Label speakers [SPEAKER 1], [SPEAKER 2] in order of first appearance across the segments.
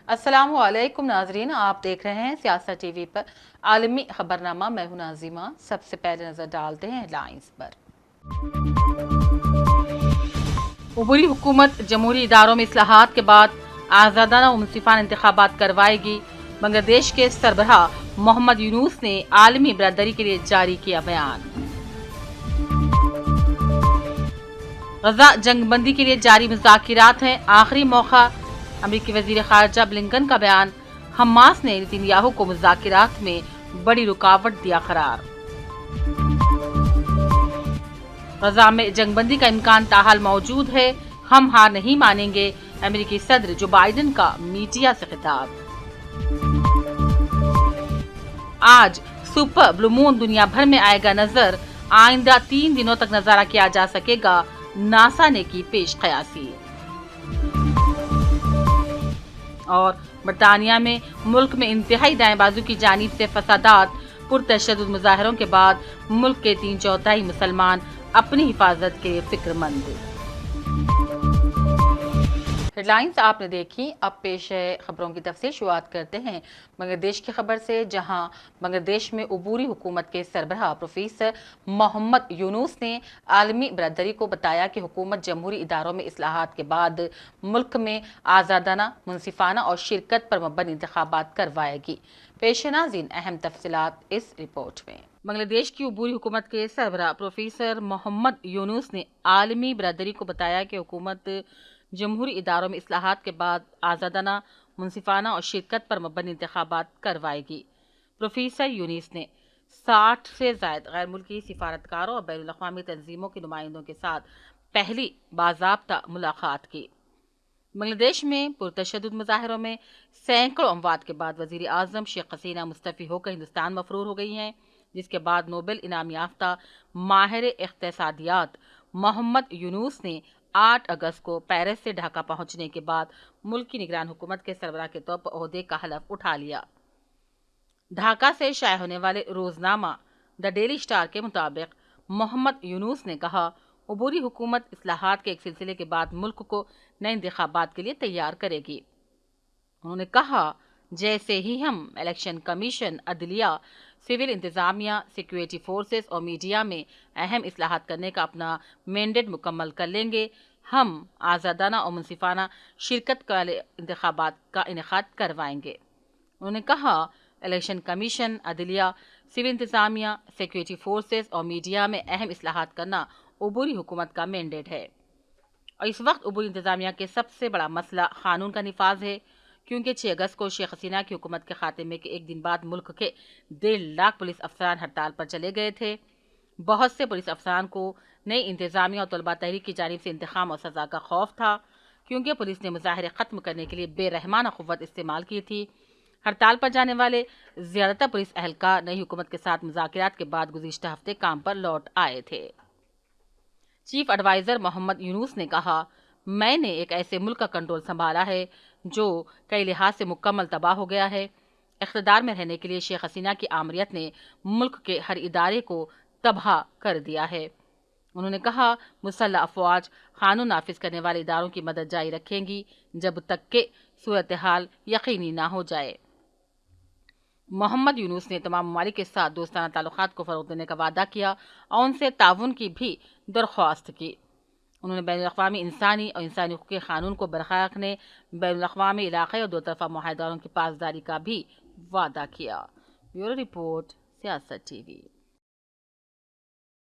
[SPEAKER 1] السلام علیکم ناظرین، آپ دیکھ رہے ہیں سیاست ٹی وی پر عالمی خبرنامہ۔ میں ہوں ناظمہ۔ سب سے پہلے نظر ڈالتے ہیں ہیڈ لائنز پر۔ عبوری حکومت جمہوری اداروں میں اصلاحات کے بعد آزادانہ و منصفانہ انتخابات کروائے گی۔ بنگلہ دیش کے سربراہ محمد یونس نے عالمی برادری کے لیے جاری کیا بیان۔ غزہ جنگ بندی کے لیے جاری مذاکرات ہیں آخری موقع۔ امریکی وزیر خارجہ بلنکن کا بیان۔ حماس نے نتن یاہو کو مذاکرات میں بڑی رکاوٹ دیا قرار۔ غزہ میں جنگ بندی کا امکان تاحال موجود ہے، ہم ہار نہیں مانیں گے۔ امریکی صدر جو بائیڈن کا میڈیا سے خطاب۔ آج سپر بلو مون دنیا بھر میں آئے گا نظر، آئندہ 3 دنوں تک نظارہ کیا جا سکے گا، ناسا نے کی پیش قیاسی۔ اور برطانیہ میں ملک میں انتہائی دائیں بازو کی جانب سے فسادات، پرتشدد مظاہروں کے بعد ملک کے 3/4 مسلمان اپنی حفاظت کے فکر مند۔ ہیڈ لائنز آپ نے دیکھی، اب پیش ہے خبروں کی تفصیل۔ شروعات کرتے ہیں بنگلہ دیش کی خبر سے، جہاں بنگلہ دیش میں عبوری حکومت کے سربراہ پروفیسر محمد یونس نے عالمی برادری کو بتایا کہ حکومت جمہوری اداروں میں اصلاحات کے بعد ملک میں آزادانہ، منصفانہ اور شرکت پر مبنی انتخابات کروائے گی۔ پیش ناظرین اہم تفصیلات اس رپورٹ میں۔ بنگلہ دیش کی عبوری حکومت کے سربراہ پروفیسر محمد یونس نے عالمی برادری کو بتایا کہ حکومت جمہوری اداروں میں اصلاحات کے بعد آزادانہ، منصفانہ اور شرکت پر مبنی انتخابات کروائے گی۔ پروفیسر یونس نے 60 سے زائد غیر ملکی سفارتکاروں اور بین الاقوامی تنظیموں کے نمائندوں کے ساتھ پہلی باضابطہ ملاقات کی۔ بنگلہ دیش میں پرتشدد مظاہروں میں سینکڑوں اموات کے بعد وزیر اعظم شیخ حسینہ مستعفی ہو کر ہندوستان مفرور ہو گئی ہیں، جس کے بعد نوبل انعام یافتہ ماہر اقتصادیات محمد یونس نے 8 اگست کو پیرس سے ڈھاکہ پہنچنے کے بعد ملک کی نگران حکومت کے سربراہ کے طور پر عہدے کا حلف اٹھا لیا۔ ڈھاکہ سے شائع ہونے والے روزنامہ دی ڈیلی اسٹار کے مطابق محمد یونس نے کہا، عبوری حکومت اصلاحات کے ایک سلسلے کے بعد ملک کو نئے انتخابات کے لیے تیار کرے گی۔ انہوں نے کہا، جیسے ہی ہم الیکشن کمیشن، عدلیہ، سول انتظامیہ، سیکورٹی فورسز اور میڈیا میں اہم اصلاحات کرنے کا اپنا مینڈیٹ مکمل کر لیں گے، ہم آزادانہ اور منصفانہ شرکت والے انتخابات کا انعقاد کروائیں گے۔ انہوں نے کہا، الیکشن کمیشن، عدلیہ، سول انتظامیہ، سیکورٹی فورسز اور میڈیا میں اہم اصلاحات کرنا عبوری حکومت کا مینڈیٹ ہے، اور اس وقت عبوری انتظامیہ کے سب سے بڑا مسئلہ قانون کا نفاذ ہے، کیونکہ 6 اگست کو شیخ حسینہ کی حکومت کے خاتمے کے ایک دن بعد ملک کے 1.5 لاکھ پولیس افسران ہڑتال پر چلے گئے تھے۔ بہت سے پولیس افسران کو نئی انتظامیہ اور طلباء تحریک کی جانب سے انتقام اور سزا کا خوف تھا، کیونکہ پولیس نے مظاہرے ختم کرنے کے لیے بے رحمانہ قوت استعمال کی تھی۔ ہڑتال پر جانے والے زیادہ تر پولیس اہلکار نئی حکومت کے ساتھ مذاکرات کے بعد گزشتہ ہفتے کام پر لوٹ آئے تھے۔ چیف ایڈوائزر محمد یونس نے کہا، میں نے ایک ایسے ملک کا کنٹرول سنبھالا ہے جو کئی لحاظ سے مکمل تباہ ہو گیا ہے۔ اقتدار میں رہنے کے لیے شیخ حسینہ کی آمریت نے ملک کے ہر ادارے کو تباہ کر دیا ہے۔ انہوں نے کہا، مسلح افواج قانون نافذ کرنے والے اداروں کی مدد جاری رکھیں گی جب تک کہ صورتحال یقینی نہ ہو جائے۔ محمد یونس نے تمام ممالک کے ساتھ دوستانہ تعلقات کو فروغ دینے کا وعدہ کیا اور ان سے تعاون کی بھی درخواست کی۔ انہوں نے بین الاقوامی انسانی اور انسانی حقوق کے قانون کو برقرار رکھنے، بین الاقوامی علاقائی اور 2 طرفہ معاہدوں کی پاسداری کا بھی وعدہ کیا۔ بیورو رپورٹ، سیاست ٹی وی۔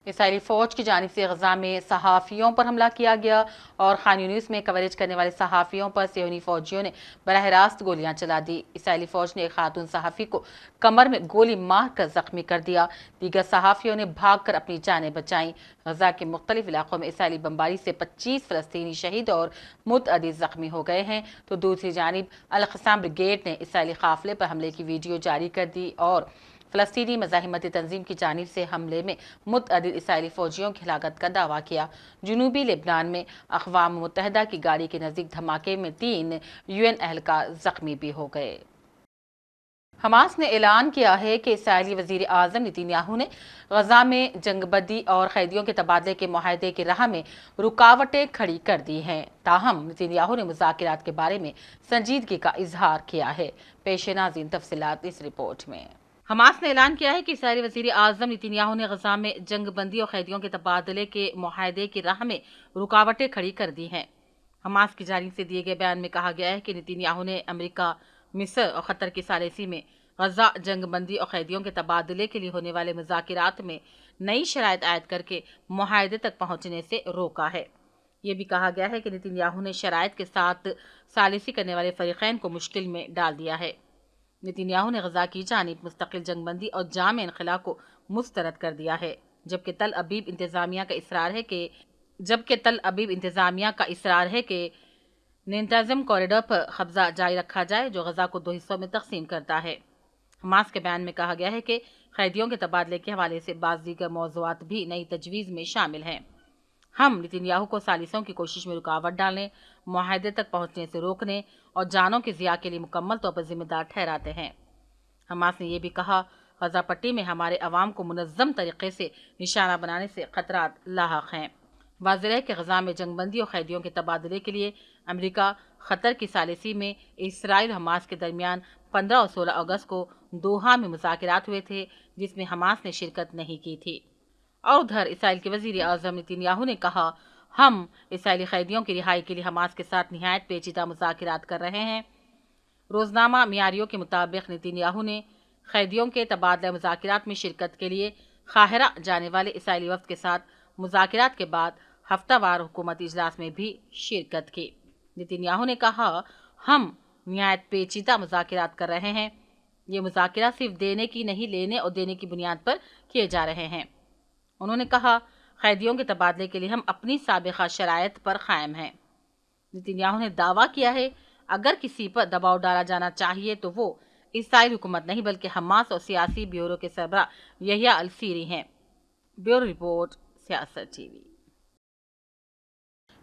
[SPEAKER 1] اسرائیلی فوج کی جانب سے غزہ میں صحافیوں پر حملہ کیا گیا اور خان یونس میں کوریج کرنے والے صحافیوں پر صہیونی فوجیوں نے براہ راست گولیاں چلا دی۔ اسرائیلی فوج نے ایک خاتون صحافی کو کمر میں گولی مار کر زخمی کر دیا، دیگر صحافیوں نے بھاگ کر اپنی جانیں بچائیں۔ غزہ کے مختلف علاقوں میں اسرائیلی بمباری سے 25 فلسطینی شہید اور متعدد زخمی ہو گئے ہیں، تو دوسری جانب القسام بریگیڈ نے اسرائیلی قافلے پر حملے کی ویڈیو جاری کر دی اور فلسطینی مزاحمتی تنظیم کی جانب سے حملے میں متعدد اسرائیلی فوجیوں کی ہلاکت کا دعویٰ کیا۔ جنوبی لبنان میں اقوام متحدہ کی گاڑی کے نزدیک دھماکے میں 3 UN اہلکار زخمی بھی ہو گئے۔ حماس نے اعلان کیا ہے کہ اسرائیلی وزیر اعظم نتن یاہو نے غزہ میں جنگ بندی اور قیدیوں کے تبادلے کے معاہدے کی راہ میں رکاوٹیں کھڑی کر دی ہیں۔ تاہم نتن یاہو نے مذاکرات کے بارے میں سنجیدگی کا اظہار کیا ہے۔ پیش ناظرین تفصیلات اس رپورٹ میں۔ حماس نے اعلان کیا ہے کہ اسرائیلی وزیر اعظم نتن یاہو نے غزہ میں جنگ بندی اور قیدیوں کے تبادلے کے معاہدے کی راہ میں رکاوٹیں کھڑی کر دی ہیں۔ حماس کی جانب سے دیے گئے بیان میں کہا گیا ہے کہ نتن یاہو نے امریکہ، مصر اور قطر کی ثالثی میں غزہ جنگ بندی اور قیدیوں کے تبادلے کے لیے ہونے والے مذاکرات میں نئی شرائط عائد کر کے معاہدے تک پہنچنے سے روکا ہے۔ یہ بھی کہا گیا ہے کہ نتن یاہو نے شرائط کے ساتھ ثالثی کرنے والے فریقین کو مشکل میں ڈال دیا ہے۔ نتن یاہو نے غزہ کی جانب مستقل جنگ بندی اور جامع انخلا کو مسترد کر دیا ہے، جبکہ تل ابیب انتظامیہ کا اصرار ہے کہ ننتظم کوریڈور پر قبضہ جاری رکھا جائے، جو غزہ کو 2 حصوں میں تقسیم کرتا ہے۔ حماس کے بیان میں کہا گیا ہے کہ قیدیوں کے تبادلے کے حوالے سے بعض دیگر موضوعات بھی نئی تجویز میں شامل ہیں۔ ہم نتن یاہو کو ثالثیوں کی کوشش میں رکاوٹ ڈالنے، معاہدے تک پہنچنے سے روکنے اور جانوں کے ضیاع کے لیے مکمل طور پر ذمہ دار ٹھہراتے ہیں۔ حماس نے یہ بھی کہا، غزہ پٹی میں ہمارے عوام کو منظم طریقے سے نشانہ بنانے سے خطرات لاحق ہیں۔ واضح ہے کہ غزہ میں جنگ بندی اور قیدیوں کے تبادلے کے لیے امریکہ، قطر کی ثالثی میں اسرائیل اور حماس کے درمیان 15 اور 16 اگست کو دوحہ میں مذاکرات ہوئے تھے، جس میں حماس نے شرکت نہیں کی تھی۔ اور ادھر اسرائیل کے وزیر اعظم نتن یاہو نے کہا، ہم اسرائیلی قیدیوں کی رہائی کے لیے حماس کے ساتھ نہایت پیچیدہ مذاکرات کر رہے ہیں۔ روزنامہ معیاریوں کے مطابق نتن یاہو نے قیدیوں کے تبادلہ مذاکرات میں شرکت کے لیے قاہرہ جانے والے اسرائیلی وفد کے ساتھ مذاکرات کے بعد ہفتہ وار حکومتی اجلاس میں بھی شرکت کی۔ نتن یاہو نے کہا، ہم نہایت پیچیدہ مذاکرات کر رہے ہیں۔ یہ مذاکرات صرف دینے کی نہیں، لینے اور دینے کی بنیاد پر کیے جا رہے ہیں۔ انہوں نے کہا، قیدیوں کے تبادلے کے لیے ہم اپنی سابقہ شرائط پر قائم ہیں۔ نتن یاہو نے دعویٰ کیا ہے، اگر کسی پر دباؤ ڈالا جانا چاہیے تو وہ اسرائیل حکومت نہیں بلکہ حماس اور سیاسی بیورو کے سربراہ یحییٰ السیری ہیں۔ بیورو رپورٹ، سیاست ٹی وی۔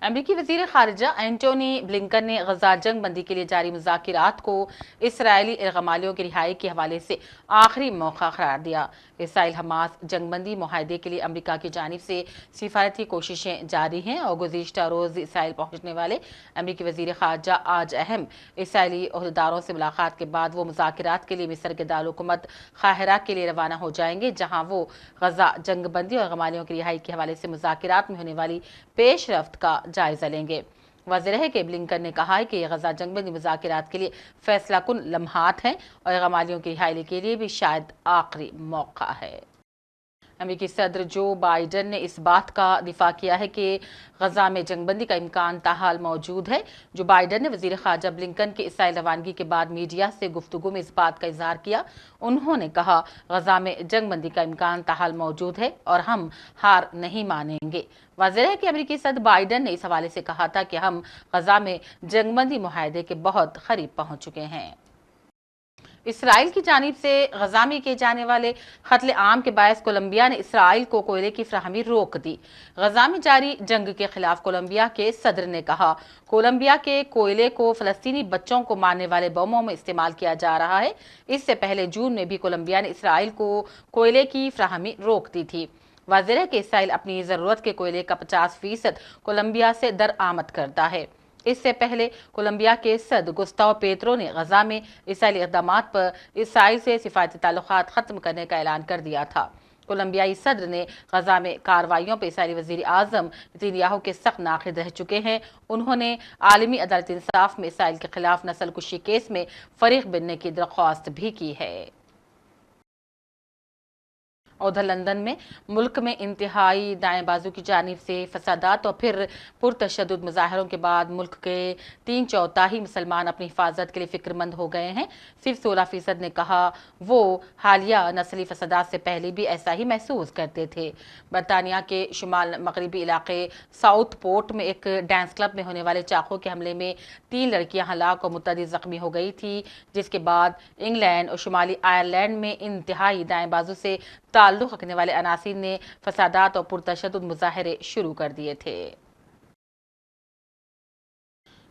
[SPEAKER 1] امریکی وزیر خارجہ اینٹونی بلنکن نے غزہ جنگ بندی کے لیے جاری مذاکرات کو اسرائیلی یرغمالیوں کی رہائی کے حوالے سے آخری موقع قرار دیا۔ اسرائیل حماس جنگ بندی معاہدے کے لیے امریکہ کی جانب سے سفارتی کوششیں جاری ہیں اور گزشتہ روز اسرائیل پہنچنے والے امریکی وزیر خارجہ آج اہم اسرائیلی عہدیداروں سے ملاقات کے بعد وہ مذاکرات کے لیے مصر کے دارالحکومت قاہرہ کے لیے روانہ ہو جائیں گے، جہاں وہ غزہ جنگ بندی اور یرغمالیوں کی رہائی کے حوالے سے مذاکرات میں ہونے والی پیش رفت کا جائزہ لیں گے۔ واضح ہے کہ بلنکن نے کہا ہے کہ یہ غزہ جنگ بندی مذاکرات کے لیے فیصلہ کن لمحات ہیں اور یرغمالیوں کی رہائی کے لیے بھی شاید آخری موقع ہے۔ امریکی صدر جو بائیڈن نے اس بات کا دفاع کیا ہے کہ غزہ میں جنگ بندی کا امکان تاحال موجود ہے۔ جو بائیڈن نے وزیر خارجہ بلنکن کی اسرائیل روانگی کے بعد میڈیا سے گفتگو میں اس بات کا اظہار کیا۔ انہوں نے کہا، غزہ میں جنگ بندی کا امکان تاحال موجود ہے اور ہم ہار نہیں مانیں گے۔ واضح ہے کہ امریکی صدر بائیڈن نے اس حوالے سے کہا تھا کہ ہم غزہ میں جنگ بندی معاہدے کے بہت قریب پہنچ چکے ہیں۔ اسرائیل کی جانب سے غزہ میں کیے جانے والے قتل عام کے باعث کولمبیا نے اسرائیل کو کوئلے کی فراہمی روک دی۔ غزہ میں جاری جنگ کے خلاف کولمبیا کے صدر نے کہا، کولمبیا کے کوئلے کو فلسطینی بچوں کو مارنے والے بموں میں استعمال کیا جا رہا ہے۔ اس سے پہلے جون میں بھی کولمبیا نے اسرائیل کو کوئلے کی فراہمی روک دی تھی۔ واضح ہے کہ اسرائیل اپنی ضرورت کے کوئلے کا 50% کولمبیا سے درآمد کرتا ہے۔ اس سے پہلے کولمبیا کے صدر گوستاو پیٹرو نے غزہ میں اسرائیلی اقدامات پر اسرائیل سے سفارتی تعلقات ختم کرنے کا اعلان کر دیا تھا۔ کولمبیائی صدر نے غزہ میں کارروائیوں پر اسرائیلی وزیر اعظم نتن یاہو کے سخت ناقد رہ چکے ہیں۔ انہوں نے عالمی عدالت انصاف میں اسرائیل کے خلاف نسل کشی کیس میں فریق بننے کی درخواست بھی کی ہے۔ ادھر لندن میں ملک میں انتہائی دائیں بازو کی جانب سے فسادات اور پھر پرتشدد مظاہروں کے بعد ملک کے 3/4 مسلمان اپنی حفاظت کے لیے فکر مند ہو گئے ہیں۔ صرف 16% نے کہا وہ حالیہ نسلی فسادات سے پہلے بھی ایسا ہی محسوس کرتے تھے۔ برطانیہ کے شمال مغربی علاقے ساؤتھ پورٹ میں ایک ڈانس کلب میں ہونے والے چاقو کے حملے میں 3 لڑکیاں ہلاک اور متعدد زخمی ہو گئی تھی، جس کے بعد انگلینڈ اور شمالی آئرلینڈ میں انتہائی دائیں بازو سے تعلق رکھنے والے عناصر نے فسادات اور پرتشدد مظاہرے شروع کر دیے تھے۔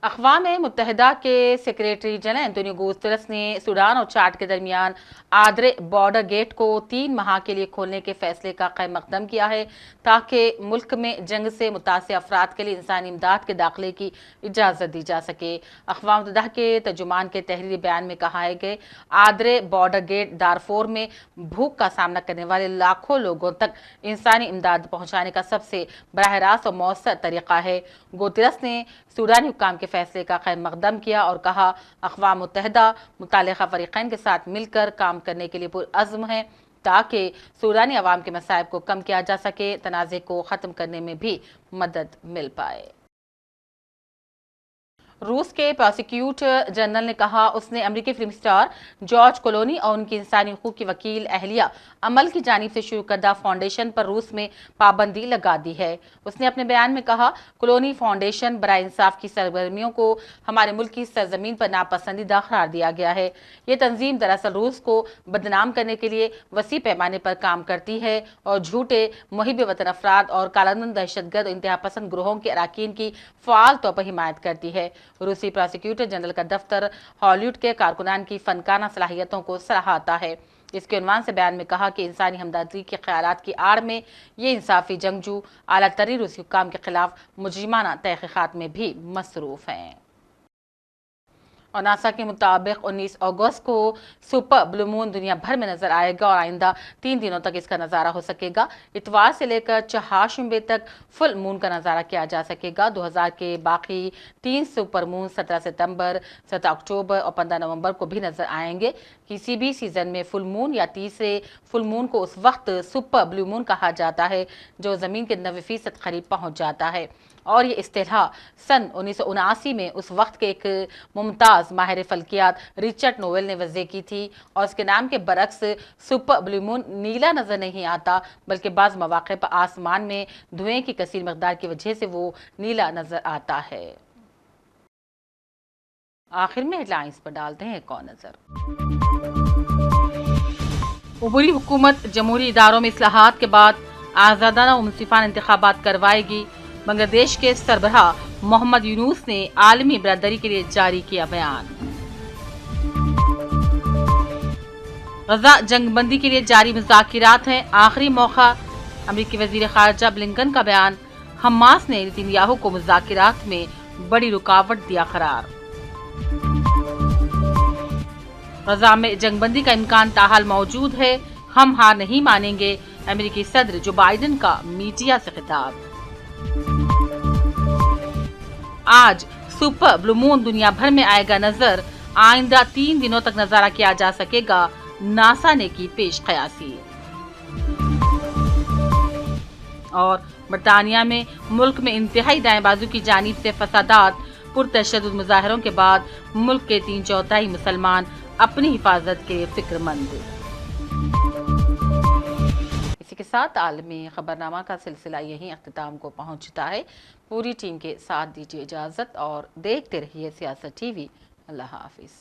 [SPEAKER 1] اقوام متحدہ کے سیکریٹری جنرل انتونیو گوترس نے سوڈان اور چاڈ کے درمیان آدرے بارڈر گیٹ کو 3 ماہ کے لیے کھولنے کے فیصلے کا خیر مقدم کیا ہے تاکہ ملک میں جنگ سے متاثرہ افراد کے لیے انسانی امداد کے داخلے کی اجازت دی جا سکے۔ اقوام متحدہ کے ترجمان کے تحریری بیان میں کہا ہے کہ آدرے بارڈر گیٹ دارفور میں بھوک کا سامنا کرنے والے لاکھوں لوگوں تک انسانی امداد پہنچانے کا سب سے براہ راست اور مؤثر طریقہ ہے۔ گوترس نے سوڈانی حکام کے فیصلے کا خیر مقدم کیا اور کہا اقوام متحدہ متعلقہ فریقین کے ساتھ مل کر کام کرنے کے لیے پرعزم ہے تاکہ سوڈانی عوام کے مصائب کو کم کیا جا سکے، تنازع کو ختم کرنے میں بھی مدد مل پائے۔ روس کے پراسیکیوٹر جنرل نے کہا اس نے امریکی فلم سٹار جارج کلونی اور ان کی انسانی حقوق کی وکیل اہلیہ عمل کی جانب سے شروع کردہ فاؤنڈیشن پر روس میں پابندی لگا دی ہے۔ اس نے اپنے بیان میں کہا کلونی فاؤنڈیشن برائے انصاف کی سرگرمیوں کو ہمارے ملک کی سرزمین پر ناپسندیدہ قرار دیا گیا ہے۔ یہ تنظیم دراصل روس کو بدنام کرنے کے لیے وسیع پیمانے پر کام کرتی ہے اور جھوٹے محب وطن افراد اور کالعدم دہشت گرد انتہا پسند گروہوں کے اراکین کی فعال طور پر حمایت کرتی ہے۔ روسی پراسیکیوٹر جنرل کا دفتر ہالی ووڈ کے کارکنان کی فنکارانہ صلاحیتوں کو سراہتا ہے۔ اس کے عنوان سے بیان میں کہا کہ انسانی ہمدردی کے خیالات کی آڑ میں یہ انصافی جنگجو اعلیٰ ترین روسی حکام کے خلاف مجرمانہ تحقیقات میں بھی مصروف ہیں۔ اور ناسا کے مطابق 19 اگست کو سپر بلو مون دنیا بھر میں نظر آئے گا اور آئندہ 3 دنوں تک اس کا نظارہ ہو سکے گا۔ اتوار سے لے کر چہارشنبے تک فل مون کا نظارہ کیا جا سکے گا۔ 2000 کے باقی 3 سپر مون 17 ستمبر، 7 اکتوبر اور 15 نومبر کو بھی نظر آئیں گے۔ کسی بھی سیزن میں فل مون یا تیسرے فل مون کو اس وقت سپر بلو مون کہا جاتا ہے جو زمین کے 90% قریب پہنچ جاتا ہے، اور یہ اصطلاح سن 1979 میں اس وقت کے ایک ممتاز ماہر فلکیات رچرڈ نوول نے وضع کی تھی، اور اس کے نام کے برعکس سپر بلو مون نیلا نظر نہیں آتا بلکہ بعض مواقع پر آسمان میں دھوئیں کی کثیر مقدار کی وجہ سے وہ نیلا نظر آتا ہے۔ آخر میں ہیڈ لائنز پر ڈالتے ہیں ایک اور نظر۔ عبوری حکومت جمہوری اداروں میں اصلاحات کے بعد آزادانہ و منصفانہ انتخابات کروائے گی، بنگلہ دیش کے سربراہ محمد یونس نے عالمی برادری کے لیے جاری کیا بیان۔ غزہ جنگ بندی کے لیے جاری مذاکرات ہیں آخری موقع، امریکی وزیر خارجہ بلنکن کا بیان۔ حماس نے نتنیاہو کو مذاکرات میں بڑی رکاوٹ دیا قرار۔ غزہ میں جنگ بندی کا امکان تاحال موجود ہے، ہم ہار نہیں مانیں گے، امریکی صدر جو بائیڈن کا میڈیا سے خطاب۔ آج سپر بلو مون دنیا بھر میں آئے گا نظر، آئندہ 3 دنوں تک نظارہ کیا جا سکے گا، ناسا نے کی پیش قیاسی۔ اور برطانیہ میں ملک میں انتہائی دائیں بازو کی جانب سے فسادات، پرتشدد مظاہروں کے بعد ملک کے 3/4 مسلمان اپنی حفاظت کے فکر مند۔ اسی کے ساتھ عالمی خبرنامہ کا سلسلہ یہیں اختتام کو پہنچتا ہے۔ پوری ٹیم کے ساتھ دیجیے اجازت اور دیکھتے رہیے سیاست ٹی وی۔ اللہ حافظ۔